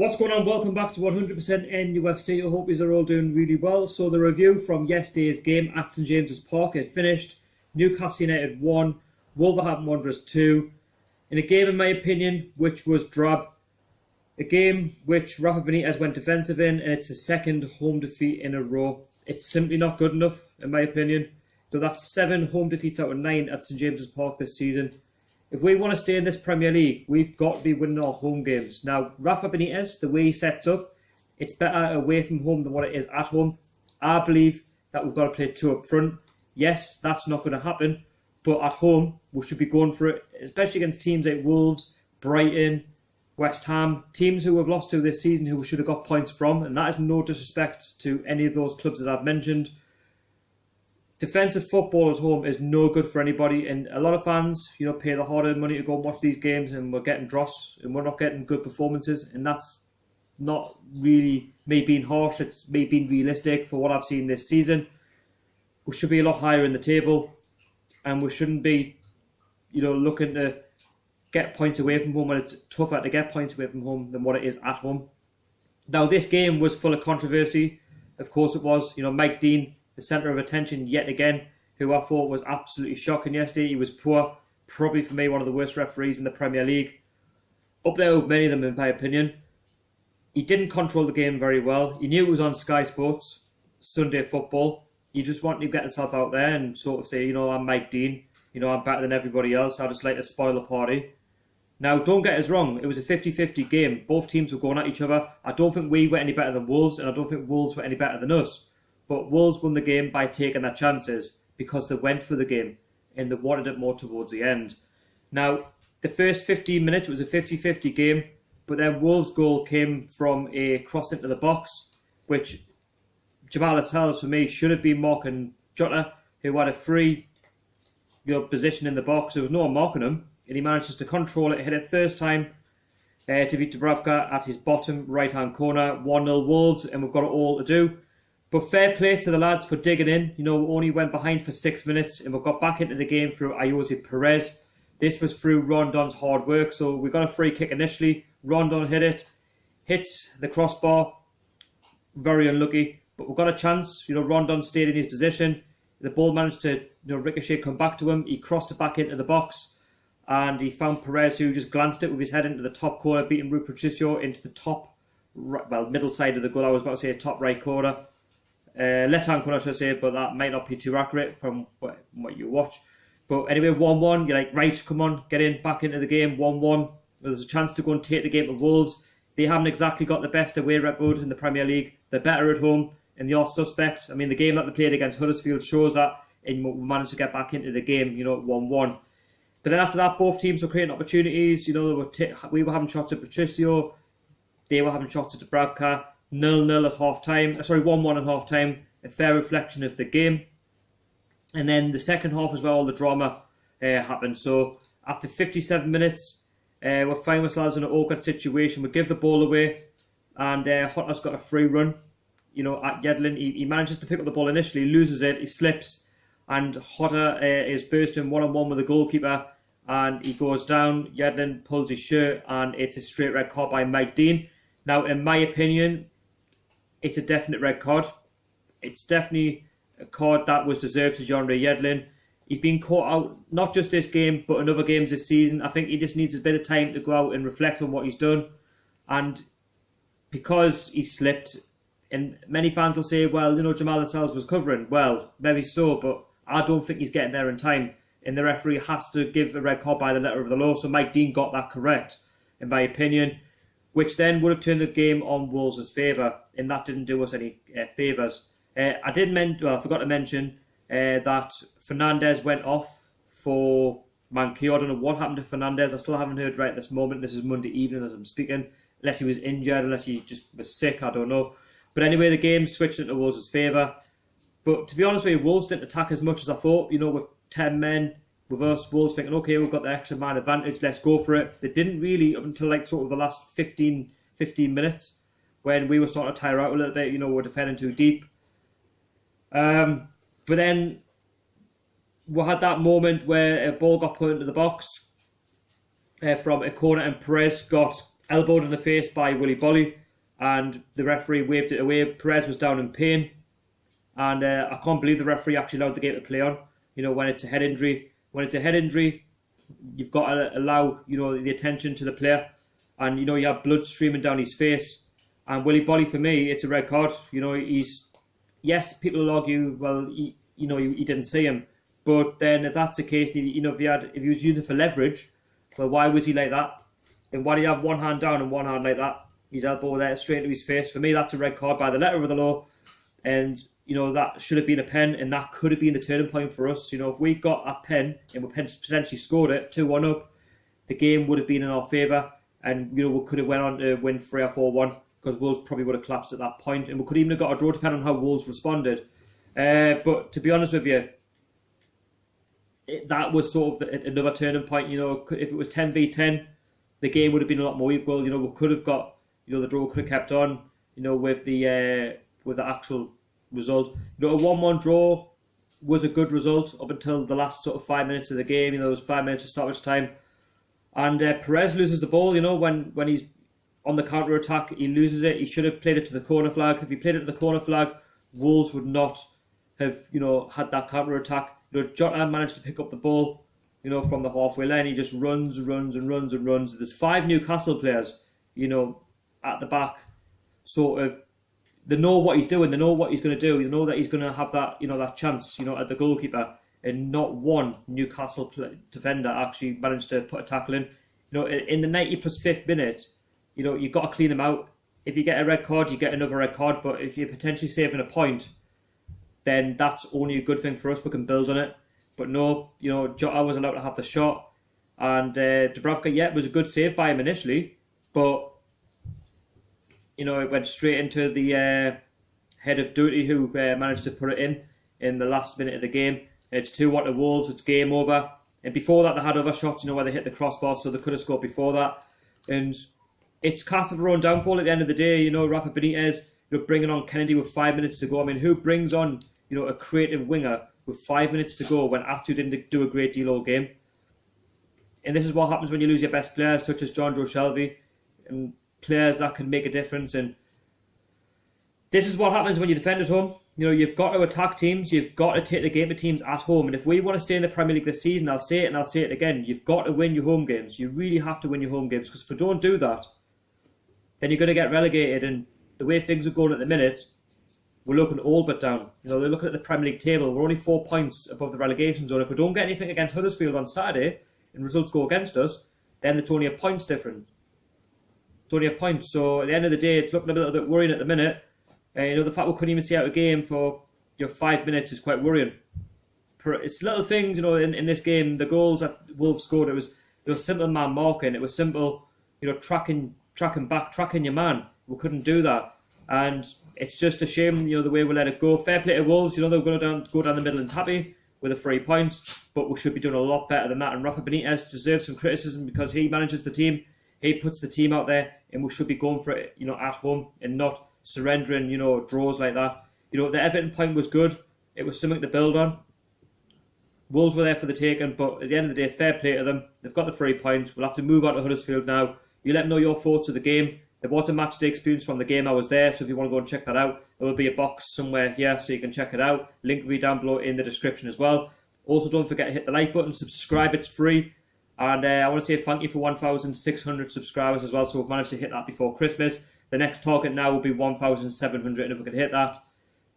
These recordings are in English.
What's going on? Welcome back to 100% NUFC. I hope you are all doing really well. So the review from yesterday's game at St James's Park, it finished Newcastle United 1, Wolverhampton Wanderers 2. In a game, in my opinion, which was drab. A game which Rafa Benitez went defensive in, and it's his second home defeat in a row. It's simply not good enough, in my opinion. So that's 7 home defeats out of 9 at St James's Park this season. If we want to stay in this Premier League, we've got to be winning our home games. Now, Rafa Benitez, the way he sets up, it's better away from home than what it is at home. I believe that we've got to play 2 up front. Yes, that's not going to happen, but at home, we should be going for it, especially against teams like Wolves, Brighton, West Ham, teams who have lost to this season who we should have got points from, and that is no disrespect to any of those clubs that I've mentioned. Defensive football at home is no good for anybody, and a lot of fans, pay the hard-earned money to go and watch these games, and we're getting dross, and we're not getting good performances, and that's not really me being harsh. It's me being realistic for what I've seen this season. We should be a lot higher in the table, and we shouldn't be, looking to get points away from home when it's tougher to get points away from home than what it is at home. Now, this game was full of controversy. Of course it was. Mike Dean, the centre of attention yet again, who I thought was absolutely shocking yesterday. He was poor, probably for me one of the worst referees in the Premier League. Up there with many of them in my opinion. He didn't control the game very well. He knew it was on Sky Sports, Sunday football. He just wanted to get himself out there and sort of say, I'm Mike Dean, I'm better than everybody else. I just like to spoil the party. Now, don't get us wrong, it was a 50-50 game. Both teams were going at each other. I don't think we were any better than Wolves, and I don't think Wolves were any better than us. But Wolves won the game by taking their chances because they went for the game and they wanted it more towards the end. Now, the first 15 minutes was a 50-50 game, but then Wolves' goal came from a cross into the box, which Jamal Lascelles, for me, should have been marking Jota, who had a free position in the box. There was no one marking him, and he manages to control it, hit it first time to beat Dubravka at his bottom right-hand corner, 1-0 Wolves, and we've got it all to do. But fair play to the lads for digging in. We only went behind for 6 minutes and we got back into the game through Ayoze Perez. This was through Rondon's hard work. So we got a free kick initially. Rondon hit it. Hits the crossbar. Very unlucky. But we got a chance. Rondon stayed in his position. The ball managed to ricochet, come back to him. He crossed it back into the box. And he found Perez, who just glanced it with his head into the top corner, beating Rui Patricio into the top, middle side of the goal. I was about to say top right corner. Left-hand corner, should I say, but that might not be too accurate from what you watch. But anyway, 1-1, you're like, right, come on, get in, back into the game, 1-1. There's a chance to go and take the game to Wolves. They haven't exactly got the best away record in the Premier League. They're better at home, and they are suspect. I mean, the game that they played against Huddersfield shows that, and we managed to get back into the game, 1-1. But then after that, both teams were creating opportunities. We were having shots at Patricio. They were having shots at Dubravka. 0-0 at half-time. 1-1 at half-time. A fair reflection of the game. And then the second half is where all the drama happened. So after 57 minutes, we're finding ourselves in an awkward situation. We give the ball away, and Hotter's got a free run. At Yedlin, he manages to pick up the ball initially, loses it, he slips, and Hotter is bursting one-on-one with the goalkeeper, and he goes down. Yedlin pulls his shirt, and it's a straight red card by Mike Dean. Now, in my opinion, it's a definite red card. It's definitely a card that was deserved to Jandre Yedlin. He's been caught out, not just this game, but in other games this season. I think he just needs a bit of time to go out and reflect on what he's done. And because he slipped, and many fans will say, well, Jamal Lascelles was covering. Well, maybe so, but I don't think he's getting there in time. And the referee has to give a red card by the letter of the law. So Mike Dean got that correct, in my opinion, which then would have turned the game on Wolves' favour, and that didn't do us any favours. I forgot to mention that Fernandez went off for Manquillo. I don't know what happened to Fernandez. I still haven't heard right at this moment. This is Monday evening as I'm speaking. Unless he was injured, unless he just was sick, I don't know. But anyway, the game switched into Wolves' favour. But to be honest with you, Wolves didn't attack as much as I thought. With 10 men, with us, Wolves thinking, okay, we've got the extra man advantage, let's go for it. They didn't really up until sort of the last 15 minutes when we were starting to tire out a little bit. We're defending too deep. But then we had that moment where a ball got put into the box from a corner, and Perez got elbowed in the face by Willy Bolly, and the referee waved it away. Perez was down in pain, and I can't believe the referee actually allowed the game to play on. When it's a head injury, you've got to allow the attention to the player, and you have blood streaming down his face. And Willy Bolly, for me, it's a red card. Yes, people will argue, well, he didn't see him, but then if that's the case, if he was using it for leverage, well, why was he like that? And why do you have one hand down and one hand like that? His elbow there straight into his face. For me, that's a red card by the letter of the law, and that should have been a pen, and that could have been the turning point for us. If we got a pen and we potentially scored it 2-1 up, the game would have been in our favour, and we could have went on to win 3 or 4-1, because Wolves probably would have collapsed at that point, and we could even have got a draw depending on how Wolves responded. But to be honest with you, that was sort of another turning point. If it was 10v10, the game would have been a lot more equal. We could have got, the draw could have kept on, with the actual result. A 1-1 draw was a good result up until the last sort of 5 minutes of the game. There was 5 minutes of stoppage time, and Perez loses the ball. When he's on the counter attack, he loses it. He should have played it to the corner flag. If he played it to the corner flag, Wolves would not have had that counter attack. Jota managed to pick up the ball from the halfway line. He just runs. There's 5 Newcastle players at the back, sort of. They know what he's doing. They know what he's going to do. They know that he's going to have that, that chance, at the goalkeeper. And not one Newcastle defender actually managed to put a tackle in. In the 90+5th minute, you've got to clean him out. If you get a red card, you get another red card. But if you're potentially saving a point, then that's only a good thing for us. We can build on it. But no, Jota was allowed to have the shot. And Dubravka, it was a good save by him initially. But it went straight into the head of Doherty, who managed to put it in the last minute of the game. It's 2-1 to Wolves. It's game over. And before that, they had other shots, where they hit the crossbar, so they could have scored before that. And it's cast of their own downfall at the end of the day. Rafa Benitez, bringing on Kennedy with 5 minutes to go. I mean, who brings on, a creative winger with 5 minutes to go when Atu didn't do a great deal all game? And this is what happens when you lose your best players, such as John Joe Shelby, and players that can make a difference. And this is what happens when you defend at home. You've got to attack teams. You've got to take the game to teams at home. And if we want to stay in the Premier League this season, I'll say it and I'll say it again, you've got to win your home games. You really have to win your home games, because if we don't do that, then you're going to get relegated. And the way things are going at the minute, we're looking all but down. They're looking at the Premier League table. We're only 4 points above the relegation zone. If we don't get anything against Huddersfield on Saturday and results go against us, then it's only a points difference. It's only a point. So at the end of the day, it's looking a little bit worrying at the minute. The fact we couldn't even see out a game for 5 minutes is quite worrying. It's little things, in this game. The goals that Wolves scored, it was simple man marking. It was simple, tracking back, tracking your man. We couldn't do that, and it's just a shame, the way we let it go. Fair play to Wolves. They're going to go down the middle and happy with a 3 points, but we should be doing a lot better than that. And Rafa Benitez deserves some criticism, because he manages the team. He puts the team out there, and we should be going for it, at home, and not surrendering, draws like that. The Everton point was good. It was something to build on. Wolves were there for the taking, but at the end of the day, fair play to them. They've got the 3 points. We'll have to move on to Huddersfield now. You let me know your thoughts of the game. There was a match day experience from the game. I was there, so if you want to go and check that out, there will be a box somewhere here so you can check it out. Link will be down below in the description as well. Also, don't forget to hit the like button, subscribe, it's free. And I want to say thank you for 1,600 subscribers as well, so we've managed to hit that before Christmas. The next target now will be 1,700, and if we can hit that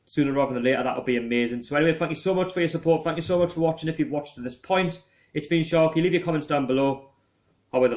sooner rather than later, that would be amazing. So anyway, thank you so much for your support. Thank you so much for watching. If you've watched to this point, it's been Sharky. Leave your comments down below. How are the